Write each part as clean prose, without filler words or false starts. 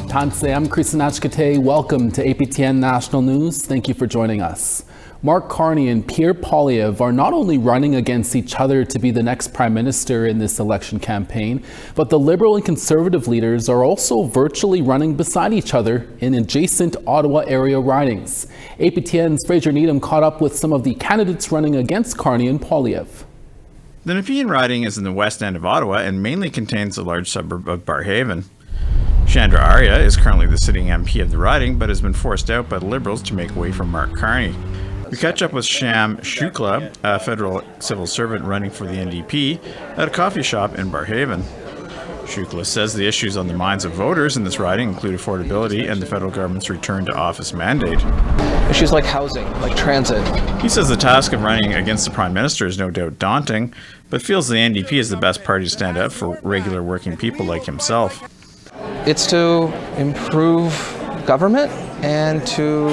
Tanse, I'm criss-crossing. Welcome to APTN National News. Thank you for joining us. Mark Carney and Pierre Poilievre are not only running against each other to be the next Prime Minister in this election campaign, but the Liberal and Conservative leaders are also virtually running beside each other in adjacent Ottawa area ridings. APTN's Fraser Needham caught up with some of the candidates running against Carney and Poilievre. The Nepean riding is in the west end of Ottawa and mainly contains a large suburb of Barrhaven. Chandra Arya is currently the sitting MP of the riding, but has been forced out by the Liberals to make way for Mark Carney. We catch up with Sham Shukla, a federal civil servant running for the NDP, at a coffee shop in Barrhaven. Shukla says the issues on the minds of voters in this riding include affordability and the federal government's return to office mandate. Issues like housing, like transit. He says the task of running against the Prime Minister is no doubt daunting, but feels the NDP is the best party to stand up for regular working people like himself. It's to improve government and to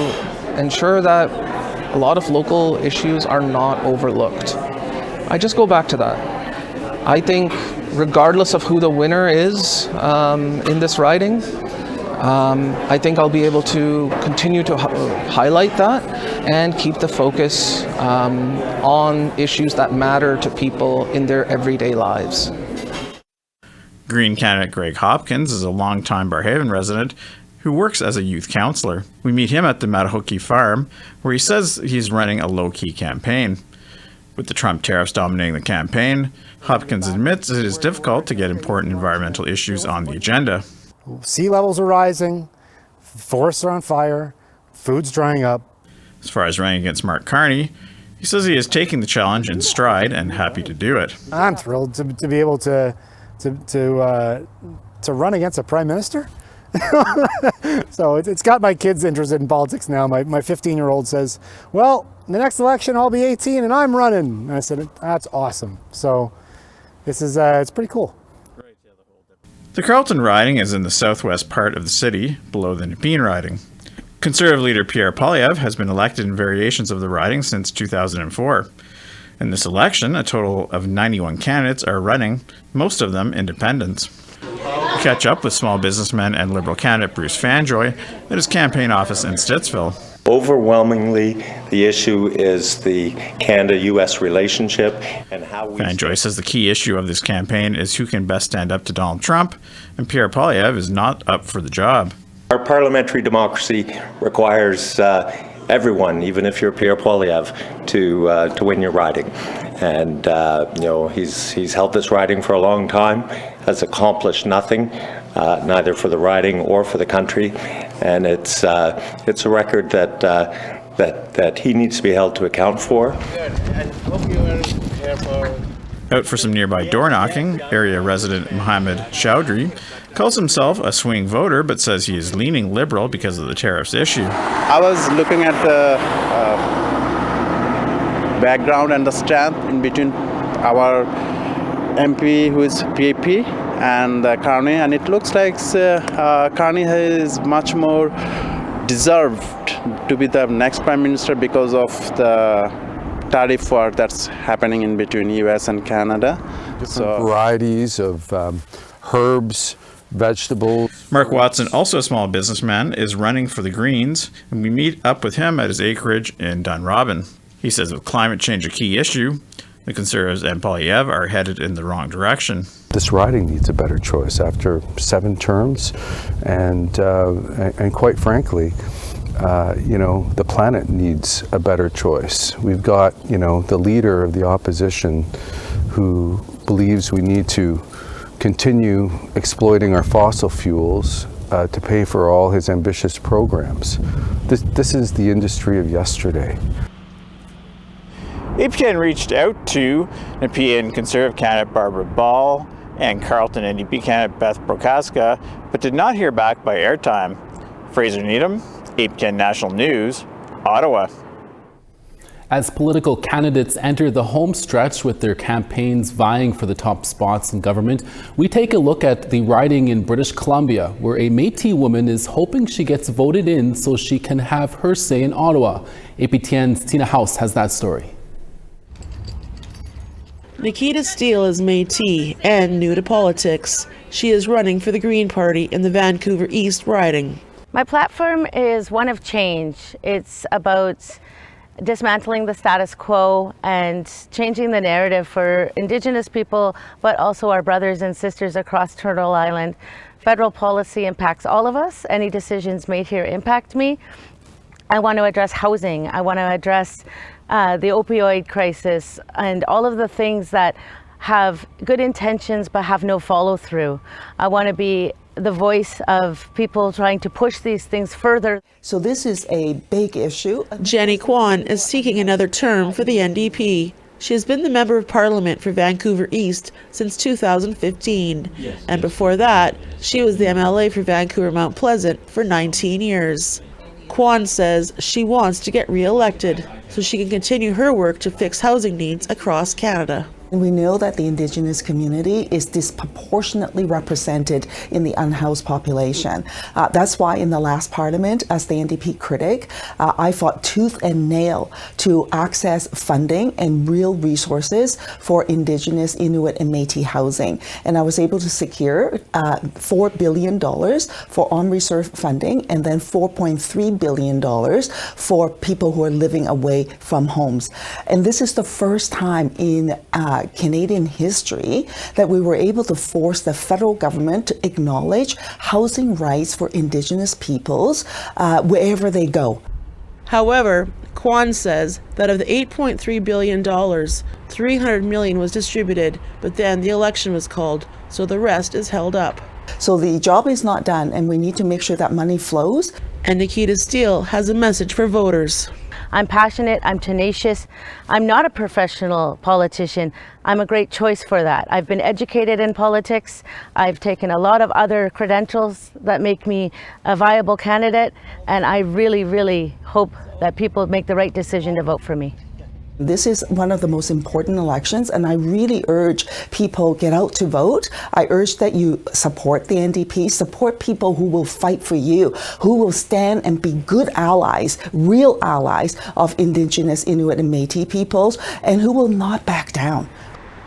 ensure that a lot of local issues are not overlooked. I just go back to that. I think regardless of who the winner is in this riding, I think I'll be able to continue to highlight that and keep the focus on issues that matter to people in their everyday lives. Green candidate Greg Hopkins is a longtime Barrhaven resident who works as a youth councillor. We meet him at the Matahookie farm, where he says he's running a low-key campaign. With the Trump tariffs dominating the campaign, Hopkins admits it is difficult to get important environmental issues on the agenda. Sea levels are rising, forests are on fire, food's drying up. As far as running against Mark Carney, he says he is taking the challenge in stride and happy to do it. I'm thrilled to be able to run against a Prime Minister. So it's got my kids interested in politics now. My 15-year-old says, well, the next election I'll be 18 and I'm running. And I said, that's awesome. So this is it's pretty cool. The Carleton riding is in the southwest part of the city, below the Nepean riding. Conservative leader Pierre Poilievre has been elected in variations of the riding since 2004. In this election, a total of 91 candidates are running, most of them independents. We catch up with small businessman and Liberal candidate Bruce Fanjoy at his campaign office in Stittsville. Overwhelmingly, the issue is the Canada-U.S. relationship and how we... Fanjoy says the key issue of this campaign is who can best stand up to Donald Trump, and Pierre Poilievre is not up for the job. Our parliamentary democracy requires everyone, even if you're Pierre Poilievre, to win your riding. And he's held this riding for a long time, has accomplished nothing, neither for the riding or for the country, and it's a record that he needs to be held to account for. Out for some nearby door knocking, area resident Mohammed Chowdhury calls himself a swing voter, but says he is leaning Liberal because of the tariffs issue. I was looking at the background and the strength in between our MP, who is PAP, and Carney, and it looks like Carney is much more deserved to be the next Prime Minister because of the tariff war that's happening in between US and Canada. Different varieties of herbs, vegetables. Mark Watson, also a small businessman, is running for the Greens, and we meet up with him at his acreage in Dunrobin. He says with climate change a key issue, the Conservatives and Poilievre are headed in the wrong direction. This riding needs a better choice after 7 terms, and quite frankly, the planet needs a better choice. We've got, the leader of the opposition who believes we need to continue exploiting our fossil fuels to pay for all his ambitious programs. This is the industry of yesterday. APTN reached out to Nepean Conservative candidate Barbara Ball and Carleton NDP candidate Beth Prochaska, but did not hear back by airtime. Fraser Needham, APTN National News, Ottawa. As political candidates enter the home stretch with their campaigns vying for the top spots in government, we take a look at the riding in British Columbia, where a Métis woman is hoping she gets voted in so she can have her say in Ottawa. APTN's Tina House has that story. Nikita Steele is Métis and new to politics. She is running for the Green Party in the Vancouver East riding. My platform is one of change. It's about dismantling the status quo and changing the narrative for Indigenous people, but also our brothers and sisters across Turtle Island. Federal policy impacts all of us. Any decisions made here impact me. I want to address housing. I want to address the opioid crisis and all of the things that have good intentions but have no follow through. I want to be the voice of people trying to push these things further. So this is a big issue. Jenny Kwan is seeking another term for the NDP. She has been the Member of Parliament for Vancouver East since 2015. And before that, she was the MLA for Vancouver Mount Pleasant for 19 years. Kwan says she wants to get re-elected so she can continue her work to fix housing needs across Canada. We know that the Indigenous community is disproportionately represented in the unhoused population. That's why in the last parliament, as the NDP critic, I fought tooth and nail to access funding and real resources for Indigenous, Inuit and Métis housing. And I was able to secure $4 billion for on-reserve funding and then $4.3 billion for people who are living away from homes. And this is the first time in Canadian history that we were able to force the federal government to acknowledge housing rights for Indigenous peoples wherever they go. However, Kwan says that of the $8.3 billion, $300 million was distributed, but then the election was called, so the rest is held up. So the job is not done, and we need to make sure that money flows. And Nikita Steele has a message for voters. I'm passionate, I'm tenacious, I'm not a professional politician. I'm a great choice for that. I've been educated in politics. I've taken a lot of other credentials that make me a viable candidate, and I really, really hope that people make the right decision to vote for me. This is one of the most important elections, and I really urge people get out to vote. I urge that you support the NDP, support people who will fight for you, who will stand and be good allies, real allies of Indigenous, Inuit and Métis peoples, and who will not back down.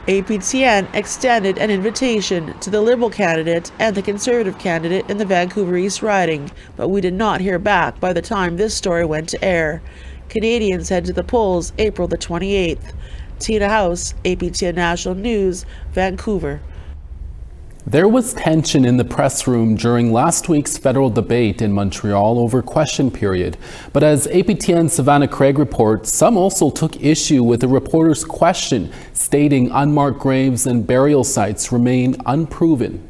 APTN extended an invitation to the Liberal candidate and the Conservative candidate in the Vancouver East riding, but we did not hear back by the time this story went to air. Canadians head to the polls April the 28th. Tina House, APTN National News, Vancouver. There was tension in the press room during last week's federal debate in Montreal over question period. But as APTN Savannah Craig reports, some also took issue with the reporter's question, stating unmarked graves and burial sites remain unproven.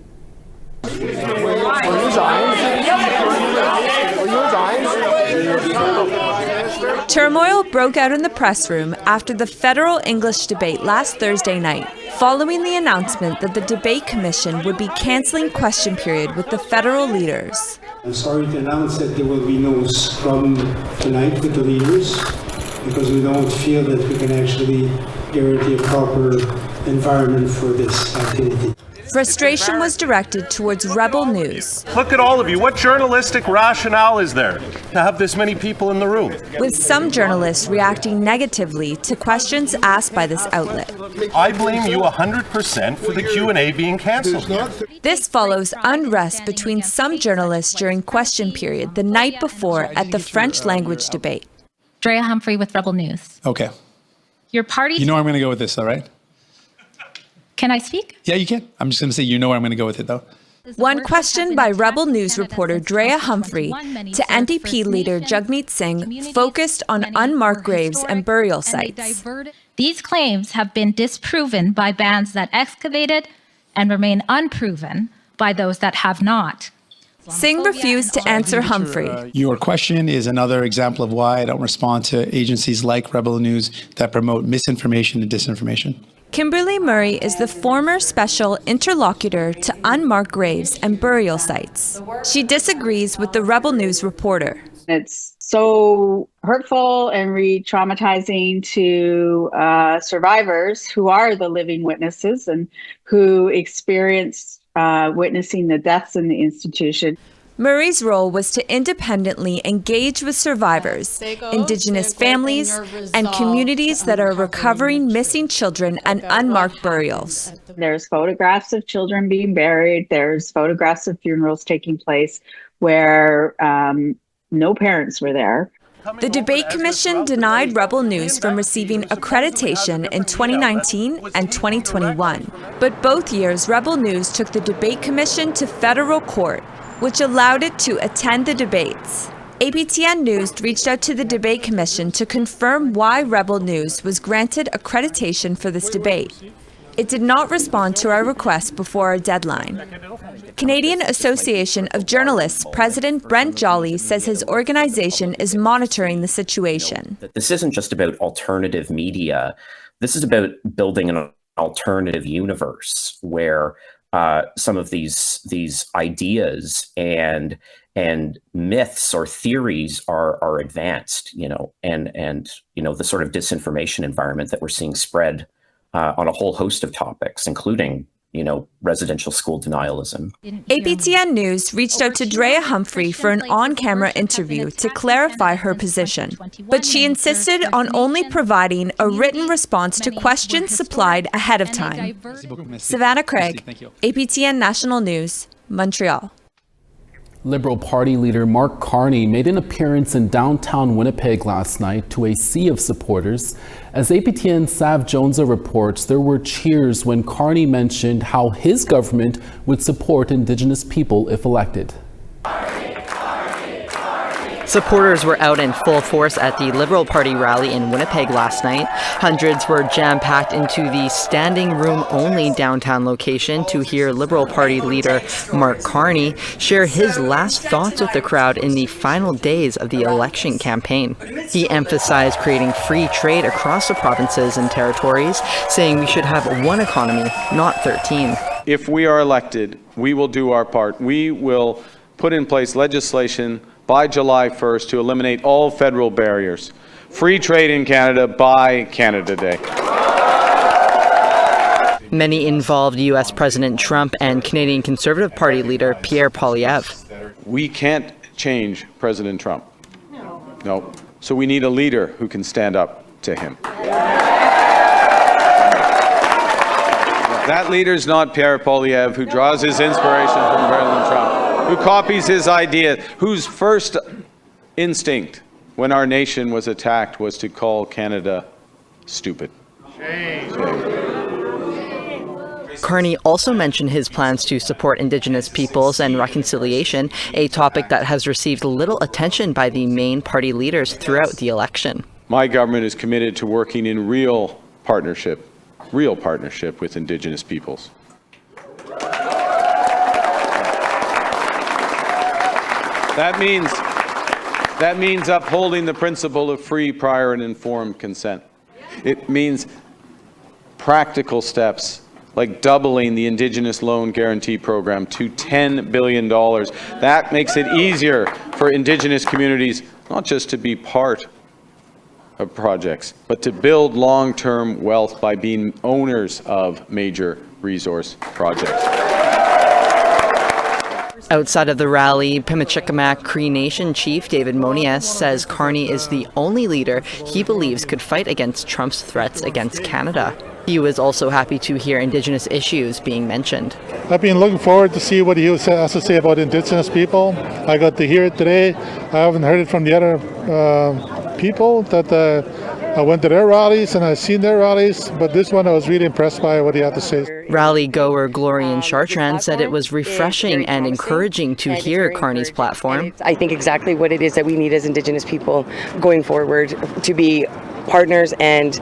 Turmoil broke out in the press room after the federal English debate last Thursday night, following the announcement that the debate commission would be cancelling question period with the federal leaders. I'm sorry to announce that there will be no scrum tonight with the leaders because we don't feel that we can actually guarantee a proper environment for this activity. Frustration was directed towards Rebel News. Look at all of you. What journalistic rationale is there to have this many people in the room? With some journalists reacting negatively to questions asked by this outlet. I blame you 100% for the Q&A being cancelled. This follows unrest between some journalists during question period the night before at the French language debate. Drea Humphrey with Rebel News. Okay. Your party... You know I'm going to go with this, all right? Can I speak? Yeah, you can. I'm just going to say you know where I'm going to go with it, though. One question by Rebel News reporter Drea Humphrey to NDP leader Jagmeet Singh focused on unmarked graves and burial sites. These claims have been disproven by bands that excavated and remain unproven by those that have not. Singh refused to answer Humphrey. Your question is another example of why I don't respond to agencies like Rebel News that promote misinformation and disinformation. Kimberly Murray is the former special interlocutor to unmarked graves and burial sites. She disagrees with the Rebel News reporter. It's so hurtful and re-traumatizing to survivors who are the living witnesses and who experienced witnessing the deaths in the institution. Murray's role was to independently engage with survivors, Indigenous families, and communities that are recovering missing children and unmarked burials. There's photographs of children being buried. There's photographs of funerals taking place where no parents were there. The Debate Commission denied Rebel News from receiving accreditation in 2019 and 2021. But both years, Rebel News took the Debate Commission to federal court, which allowed it to attend the debates. APTN News reached out to the Debate Commission to confirm why Rebel News was granted accreditation for this debate. It did not respond to our request before our deadline. Canadian Association of Journalists President Brent Jolly says his organization is monitoring the situation. This isn't just about alternative media. This is about building an alternative universe where some of these ideas and myths or theories are advanced, and the sort of disinformation environment that we're seeing spread on a whole host of topics, including, residential school denialism. APTN News reached out to Drea Humphrey for an on-camera interview to clarify her position, but she insisted on only providing a written response to questions supplied ahead of time. Savannah Craig, APTN National News, Montreal. Liberal Party leader Mark Carney made an appearance in downtown Winnipeg last night to a sea of supporters. As APTN Sav Jonesa reports, there were cheers when Carney mentioned how his government would support Indigenous people if elected. Supporters were out in full force at the Liberal Party rally in Winnipeg last night. Hundreds were jam-packed into the standing room only downtown location to hear Liberal Party leader Mark Carney share his last thoughts with the crowd in the final days of the election campaign. He emphasized creating free trade across the provinces and territories, saying we should have one economy, not 13. If we are elected, we will do our part. We will put in place legislation by July 1st to eliminate all federal barriers. Free trade in Canada by Canada Day. Many involved U.S. President Trump and Canadian Conservative Party leader Pierre Poilievre. We can't change President Trump. No. So we need a leader who can stand up to him. That leader's not Pierre Poilievre, who draws his inspiration from President Trump, who copies his idea, whose first instinct when our nation was attacked was to call Canada stupid. Shame. Carney also mentioned his plans to support Indigenous peoples and reconciliation, a topic that has received little attention by the main party leaders throughout the election. My government is committed to working in real partnership with Indigenous peoples. That means upholding the principle of free, prior, and informed consent. It means practical steps like doubling the Indigenous Loan Guarantee Program to $10 billion. That makes it easier for Indigenous communities not just to be part of projects, but to build long-term wealth by being owners of major resource projects. Outside of the rally, Pimicikamak Cree Nation Chief David Monias says Carney is the only leader he believes could fight against Trump's threats against Canada. He was also happy to hear Indigenous issues being mentioned. I've been looking forward to see what he has to say about Indigenous people. I got to hear it today. I haven't heard it from the other people that I went to their rallies and I've seen their rallies, but this one I was really impressed by what he had to say. Rally goer Glorian Chartrand said it was refreshing and encouraging to hear Carney's platform. I think exactly what it is that we need as Indigenous people going forward, to be partners and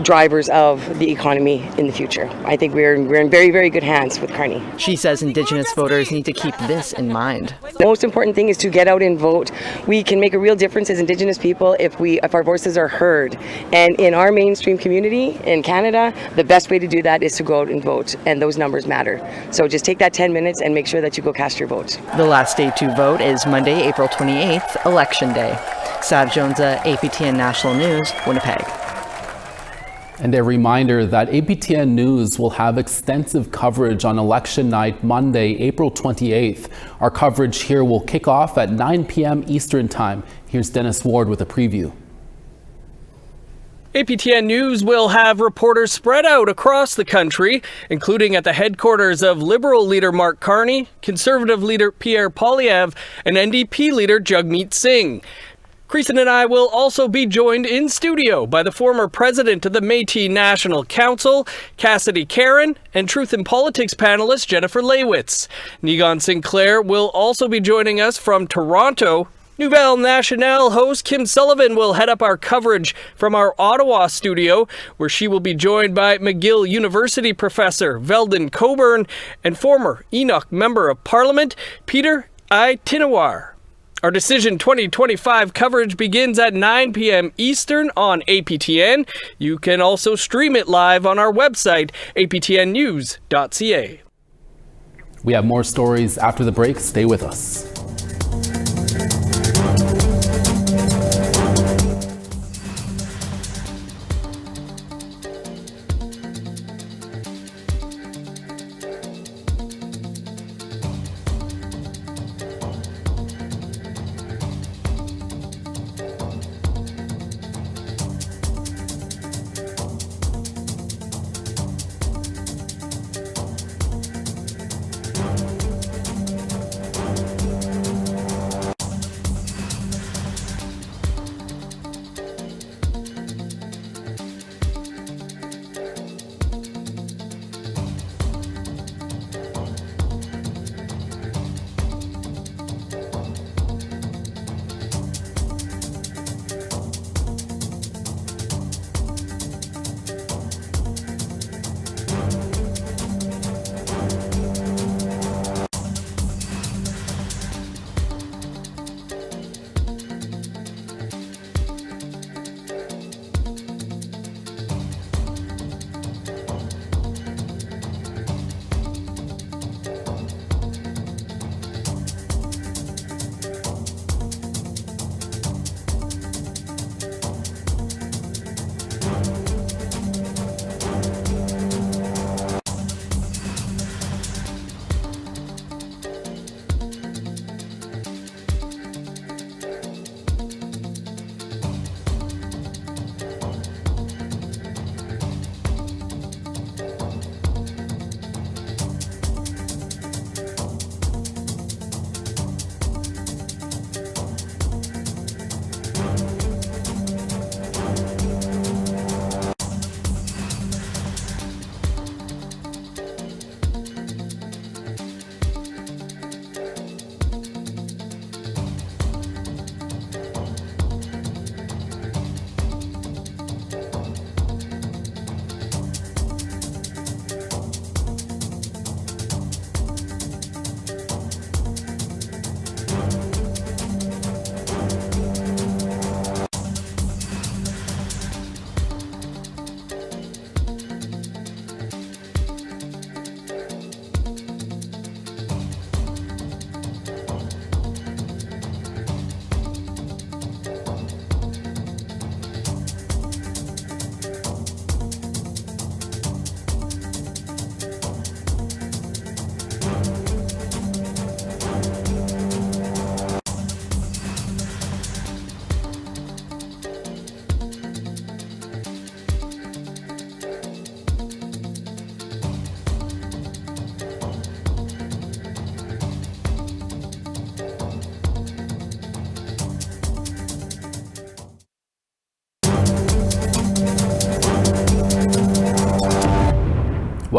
drivers of the economy in the future. I think we're in very, very good hands with Carney. She says Indigenous voters need to keep this in mind. The most important thing is to get out and vote. We can make a real difference as Indigenous people if our voices are heard. And in our mainstream community in Canada, the best way to do that is to go out and vote, and those numbers matter. So just take that 10 minutes and make sure that you go cast your vote. The last day to vote is Monday, April 28th, Election Day. Sav Jonesa, APTN National News, Winnipeg. And a reminder that APTN News will have extensive coverage on election night, Monday, April 28th. Our coverage here will kick off at 9 p.m. Eastern Time. Here's Dennis Ward with a preview. APTN News will have reporters spread out across the country, including at the headquarters of Liberal leader Mark Carney, Conservative leader Pierre Poilievre, and NDP leader Jagmeet Singh. Creason and I will also be joined in studio by the former president of the Métis National Council, Cassidy Caron, and Truth in Politics panelist Jennifer Leywitz. Nigon Sinclair will also be joining us from Toronto. Nouvelle Nationale host Kim Sullivan will head up our coverage from our Ottawa studio, where she will be joined by McGill University professor Veldon Coburn and former Enoch Member of Parliament Peter Itinawar. Our Decision 2025 coverage begins at 9 p.m. Eastern on APTN. You can also stream it live on our website, aptnnews.ca. We have more stories after the break. Stay with us.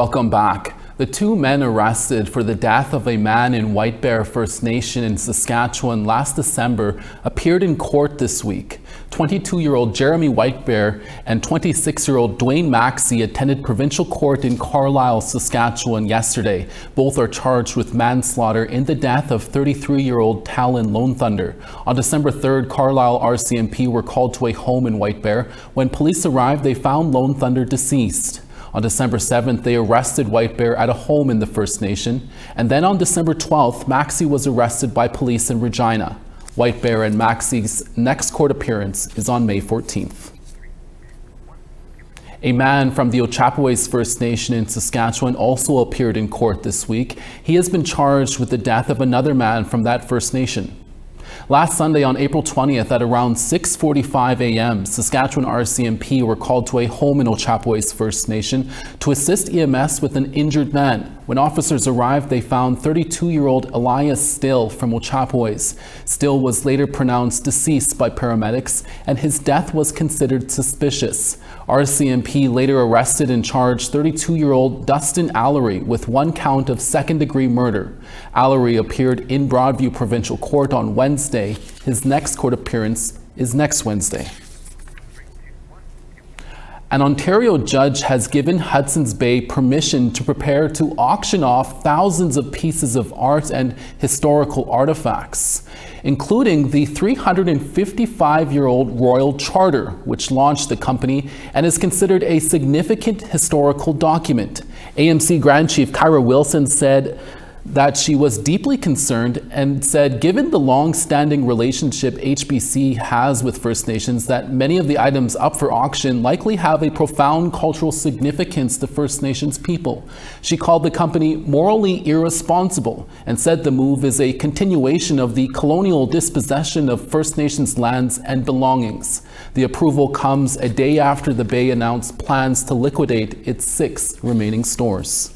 Welcome back. The two men arrested for the death of a man in White Bear First Nation in Saskatchewan last December appeared in court this week. 22-year-old Jeremy White Bear and 26-year-old Dwayne Maxey attended provincial court in Carlisle, Saskatchewan yesterday. Both are charged with manslaughter in the death of 33-year-old Talon Lone Thunder. On December 3rd, Carlisle RCMP were called to a home in White Bear. When police arrived, they found Lone Thunder deceased. On December 7th, they arrested White Bear at a home in the First Nation. And then on December 12th, Maxey was arrested by police in Regina. White Bear and Maxey's next court appearance is on May 14th. A man from the Ochapowace First Nation in Saskatchewan also appeared in court this week. He has been charged with the death of another man from that First Nation. Last Sunday on April 20th at around 6:45 a.m., Saskatchewan RCMP were called to a home in Ochapowace First Nation to assist EMS with an injured man. When officers arrived, they found 32-year-old Elias Still from Ochapowace. Still was later pronounced deceased by paramedics, and his death was considered suspicious. RCMP later arrested and charged 32-year-old Dustin Allery with 1 count of second-degree murder. Allery appeared in Broadview Provincial Court on Wednesday. His next court appearance is next Wednesday. An Ontario judge has given Hudson's Bay permission to prepare to auction off thousands of pieces of art and historical artifacts, including the 355-year-old Royal Charter, which launched the company and is considered a significant historical document. AMC Grand Chief Kyra Wilson said that she was deeply concerned and said, given the long-standing relationship HBC has with First Nations, that many of the items up for auction likely have a profound cultural significance to First Nations people. She called the company morally irresponsible and said the move is a continuation of the colonial dispossession of First Nations lands and belongings. The approval comes a day after the Bay announced plans to liquidate its 6 remaining stores.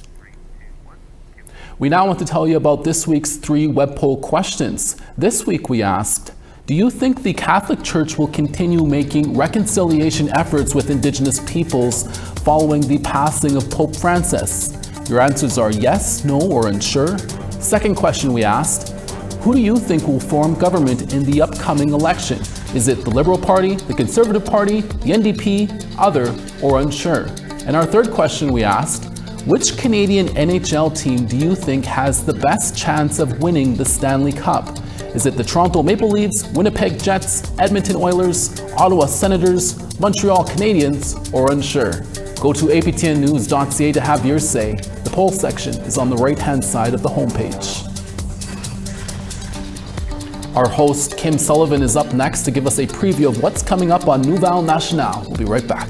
We now want to tell you about this week's 3 web poll questions. This week we asked, do you think the Catholic Church will continue making reconciliation efforts with Indigenous peoples following the passing of Pope Francis? Your answers are yes, no, or unsure. Second question we asked, who do you think will form government in the upcoming election? Is it the Liberal Party, the Conservative Party, the NDP, other, or unsure? And our third question we asked, which Canadian NHL team do you think has the best chance of winning the Stanley Cup? Is it the Toronto Maple Leafs, Winnipeg Jets, Edmonton Oilers, Ottawa Senators, Montreal Canadiens, or unsure? Go to aptnnews.ca to have your say. The poll section is on the right-hand side of the homepage. Our host, Kim Sullivan, is up next to give us a preview of what's coming up on Nouvelle Nationale. We'll be right back.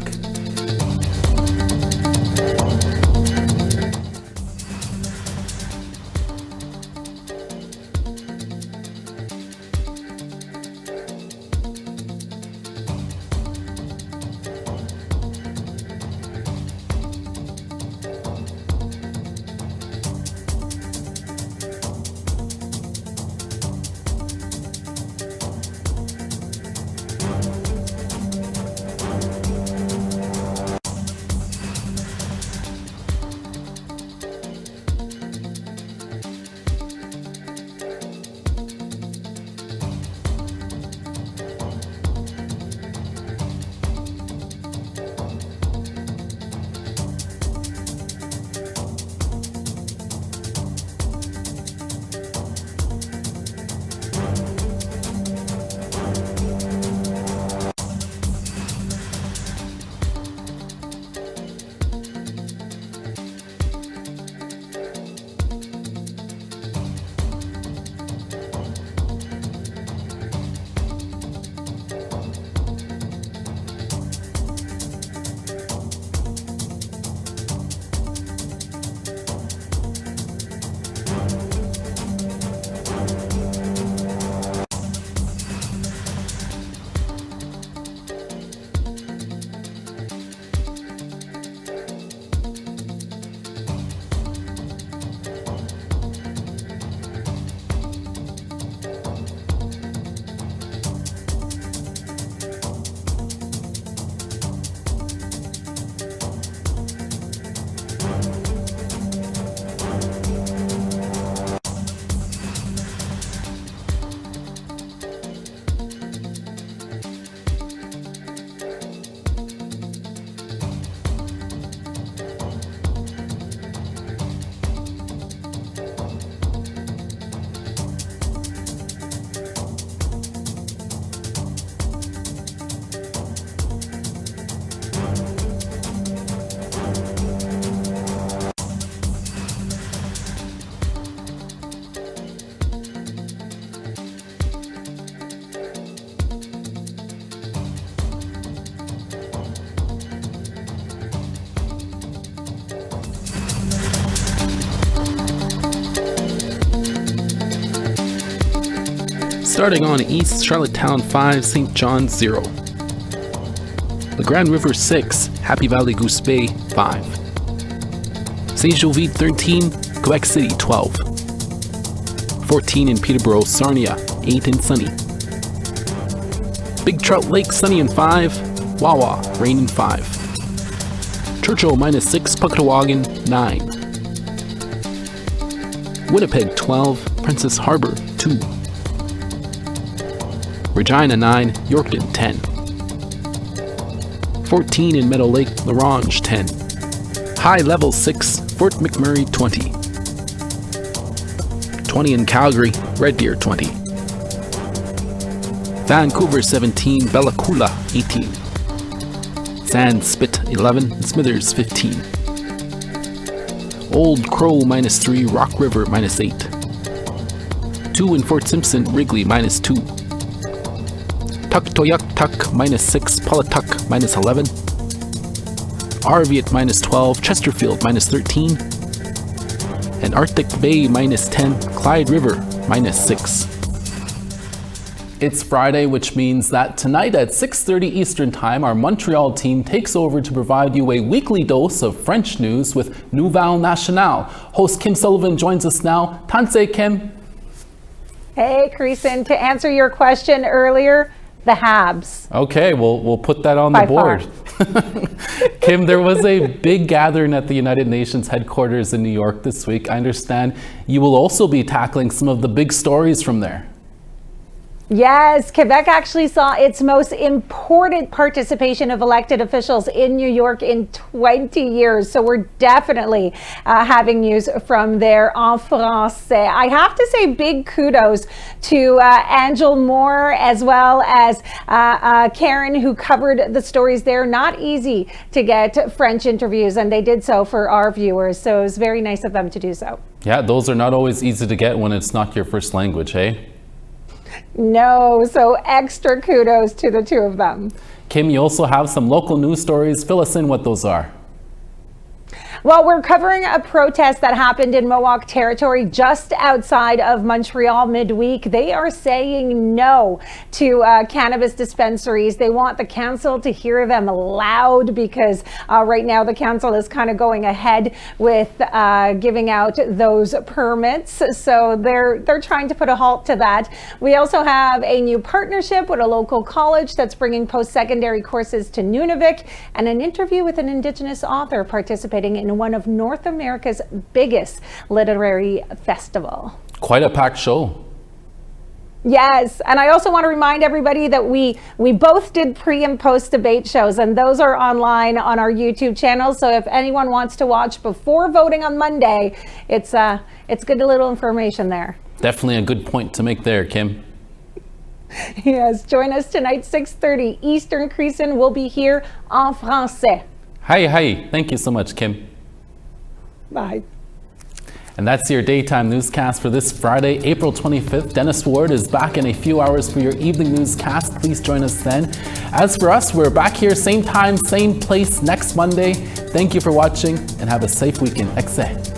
Starting on East Charlottetown 5, St. John's 0. La Grande River 6, Happy Valley Goose Bay 5. St. Jovite 13, Quebec City 12. 14 in Peterborough, Sarnia 8 and sunny. Big Trout Lake sunny and 5, Wawa rain and 5. Churchill -6, Puckatawagan 9. Winnipeg 12, Princess Harbor 2. Regina 9, Yorkton 10. 14 in Meadow Lake, La Ronge 10. High Level 6, Fort McMurray 20. 20 in Calgary, Red Deer 20. Vancouver 17, Bella Coola 18. Sand Spit 11, Smithers 15. Old Crow -3, Rock River -8. 2 in Fort Simpson, Wrigley -2. Tuktoyaktuk -6, Pawatuck -11. Arviat -12, Chesterfield -13. And Arctic Bay -10, Clyde River -6. It's Friday, which means that tonight at 6:30 Eastern Time, our Montreal team takes over to provide you a weekly dose of French news with Nouvelle Nationale. Host Kim Sullivan joins us now. Tanse, Kim. Hey, Creason. To answer your question earlier, the Habs. Okay, we'll put that on the board. Kim, there was a big gathering at the United Nations headquarters in New York this week. I understand you will also be tackling some of the big stories from there. Yes, Quebec actually saw its most important participation of elected officials in New York in 20 years. So we're definitely having news from there en français. I have to say big kudos to Angel Moore as well as Karen, who covered the stories there. Not easy to get French interviews, and they did so for our viewers. So it was very nice of them to do so. Yeah, those are not always easy to get when it's not your first language, hey? No, so extra kudos to the two of them. Kim, you also have some local news stories. Fill us in what those are. Well, we're covering a protest that happened in Mohawk territory just outside of Montreal midweek. They are saying no to cannabis dispensaries. They want the council to hear them loud because right now the council is kind of going ahead with giving out those permits. So they're trying to put a halt to that. We also have a new partnership with a local college that's bringing post-secondary courses to Nunavik, and an interview with an Indigenous author participating in one of North America's biggest literary festival. Quite a packed show. Yes, and I also want to remind everybody that we both did pre and post debate shows, and those are online on our YouTube channel. So if anyone wants to watch before voting on Monday, it's good little information there. Definitely a good point to make there, Kim. Yes, join us tonight 6:30 Eastern. Creason will be here en français. Hi. Thank you so much, Kim. Bye. And that's your daytime newscast for this Friday, April 25th. Dennis Ward is back in a few hours for your evening newscast. Please join us then. As for us, we're back here same time, same place next Monday. Thank you for watching and have a safe weekend. Excellent.